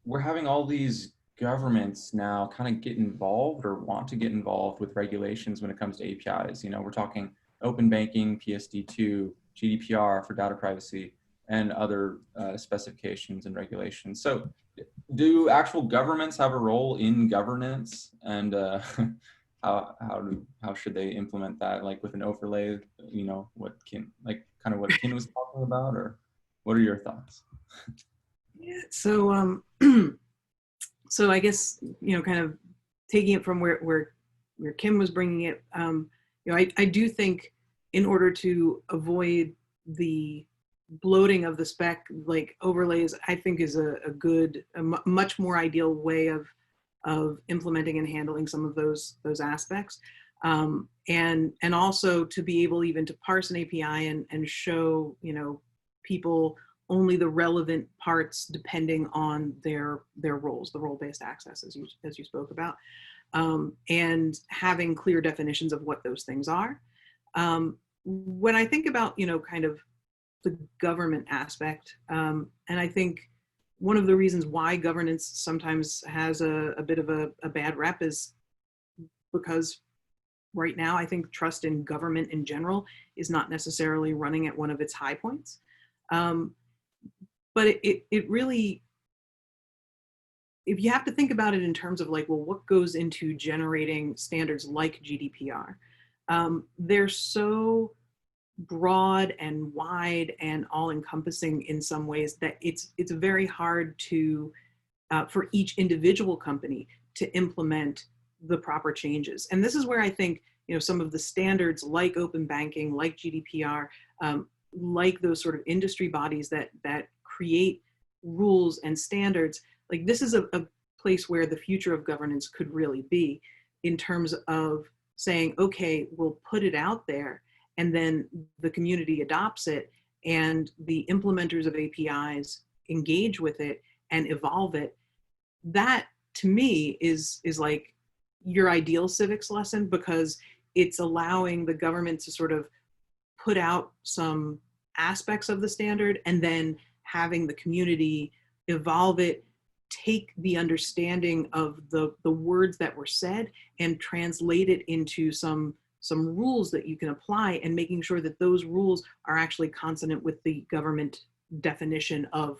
we're having all these governments now kind of get involved or want to get involved with regulations when it comes to APIs? You know, we're talking open banking, PSD2, GDPR for data privacy, and other specifications and regulations. So do actual governments have a role in governance, and how should they implement that, like with an overlay, you know, what Ken, like kind of what Ken was talking about, or what are your thoughts? Yeah, so so I guess, you know, kind of taking it from where Kim was bringing it, you know, I do think in order to avoid the bloating of the spec, like overlays, I think is a much more ideal way of implementing and handling some of those aspects. And also to be able even to parse an API and show, you know, people only the relevant parts depending on their roles, the role-based access, as you spoke about, and having clear definitions of what those things are. When I think about, you know, kind of the government aspect, and I think one of the reasons why governance sometimes has a bit of a bad rep is because right now I think trust in government in general is not necessarily running at one of its high points. But it really, if you have to think about it in terms of like, well, what goes into generating standards like GDPR? They're so broad and wide and all-encompassing in some ways that it's very hard to for each individual company to implement the proper changes. And this is where I think, you know, some of the standards like open banking, like GDPR, like those sort of industry bodies that create rules and standards, like this is a place where the future of governance could really be, in terms of saying, okay, we'll put it out there and then the community adopts it and the implementers of APIs engage with it and evolve it. That to me is like your ideal civics lesson, because it's allowing the government to sort of put out some aspects of the standard and then having the community evolve it, take the understanding of the words that were said and translate it into some rules that you can apply, and making sure that those rules are actually consonant with the government definition of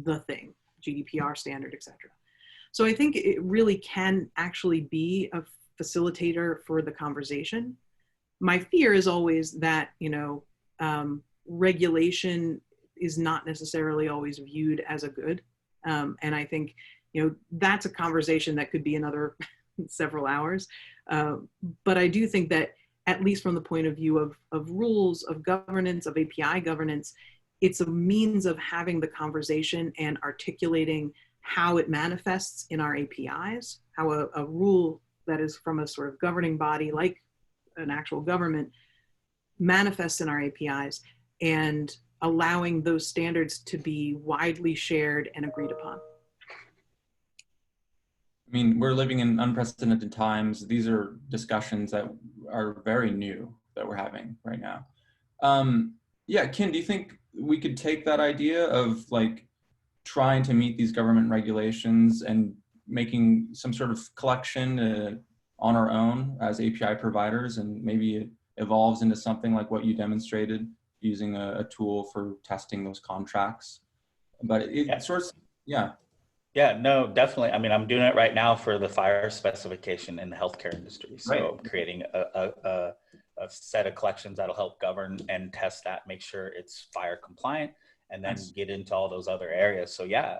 the thing, GDPR standard, etc. So I think it really can actually be a facilitator for the conversation. My fear is always that, you know, regulation is not necessarily always viewed as a good. And I think, you know, that's a conversation that could be another several hours. But I do think that, at least from the point of view of rules, of governance, of API governance, it's a means of having the conversation and articulating how it manifests in our APIs, how a rule that is from a sort of governing body like an actual government manifests in our APIs, and allowing those standards to be widely shared and agreed upon. I mean, we're living in unprecedented times. These are discussions that are very new that we're having right now. Yeah, Ken, do you think we could take that idea of like trying to meet these government regulations and making some sort of collection on our own as API providers, and maybe it evolves into something like what you demonstrated, using a tool for testing those contracts? But it sort of, yeah. Yeah, no, definitely. I mean, I'm doing it right now for the fire specification in the healthcare industry. So Right. I'm creating a set of collections that'll help govern and test that, make sure it's fire compliant, and then get into all those other areas. So yeah,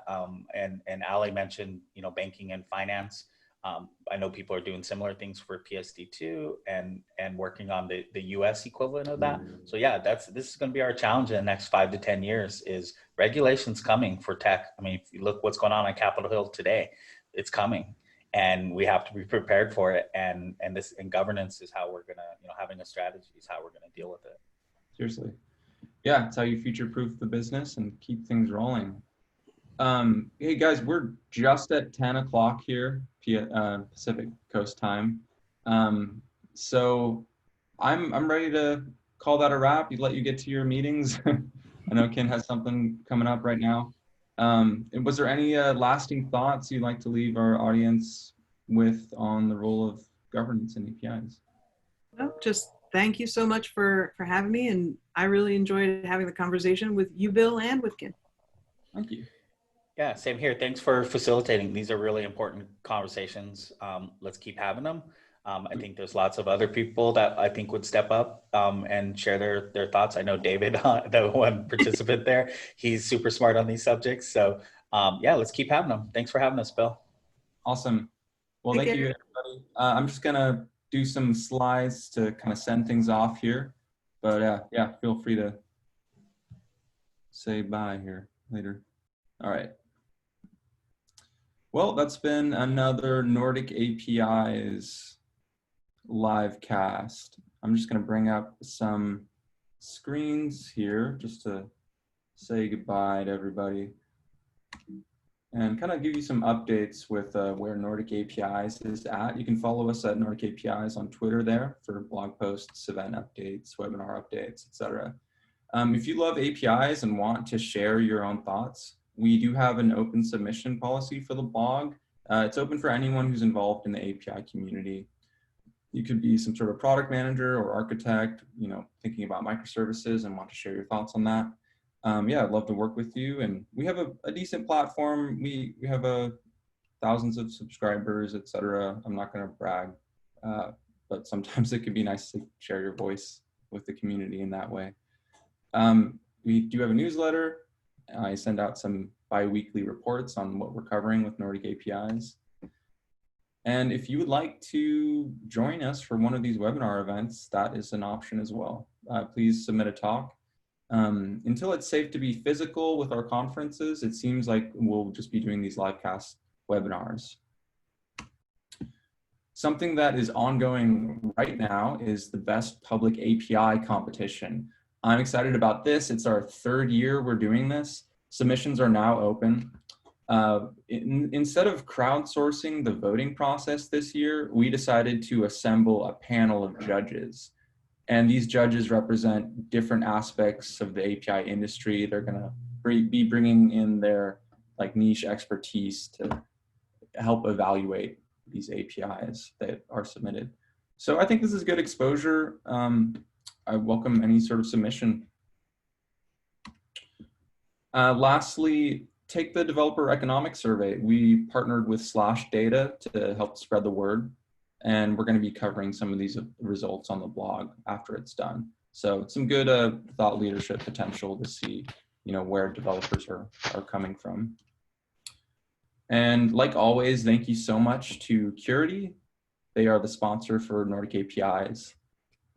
and Ali mentioned, you know, banking and finance. I know people are doing similar things for PSD2 and working on the US equivalent of that. So yeah, this is going to be our challenge in the next 5 to 10 years, is regulations coming for tech. I mean, if you look what's going on Capitol Hill today, it's coming, and we have to be prepared for it. And governance is how we're going to, you know, having a strategy is how we're going to deal with it. Seriously. Yeah, it's how you future-proof the business and keep things rolling. Hey guys, we're just at 10 o'clock here, Pacific Coast time. So I'm ready to call that a wrap. Let you get to your meetings. I know Ken has something coming up right now. And was there any lasting thoughts you'd like to leave our audience with on the role of governance in APIs? Well, just thank you so much for having me, and I really enjoyed having the conversation with you, Bill, and with Ken. Thank you. Yeah, same here. Thanks for facilitating. These are really important conversations. Let's keep having them. I think there's lots of other people that I think would step up and share their thoughts. I know David, the one participant there, he's super smart on these subjects. So yeah, let's keep having them. Thanks for having us, Bill. Awesome. Well, Take thank you, care. everybody. I'm just going to do some slides to kind of send things off here. But yeah, feel free to say bye here later. All right. Well, that's been another Nordic APIs LiveCast. I'm just going to bring up some screens here just to say goodbye to everybody and kind of give you some updates with where Nordic APIs is at. You can follow us at Nordic APIs on Twitter there for blog posts, event updates, webinar updates, etc. If you love APIs and want to share your own thoughts, we do have an open submission policy for the blog. It's open for anyone who's involved in the API community. You could be some sort of product manager or architect, you know, thinking about microservices and want to share your thoughts on that. Yeah, I'd love to work with you. And we have a decent platform. We have thousands of subscribers, etc. I'm not going to brag, but sometimes it could be nice to share your voice with the community in that way. We do have a newsletter. I send out some bi-weekly reports on what we're covering with Nordic APIs. And if you would like to join us for one of these webinar events, that is an option as well. Please submit a talk. Until it's safe to be physical with our conferences, it seems like we'll just be doing these LiveCast webinars. Something that is ongoing right now is the Best Public API competition. I'm excited about this. It's our third year we're doing this. Submissions are now open. Instead of crowdsourcing the voting process this year, we decided to assemble a panel of judges. And these judges represent different aspects of the API industry. They're going to be bringing in their like niche expertise to help evaluate these APIs that are submitted. So I think this is good exposure. I welcome any sort of submission. Lastly, take the developer economic survey. We partnered with /Data to help spread the word. And we're going to be covering some of these results on the blog after it's done. So some good thought leadership potential to see, you know, where developers are coming from. And like always, thank you so much to Curity. They are the sponsor for Nordic APIs.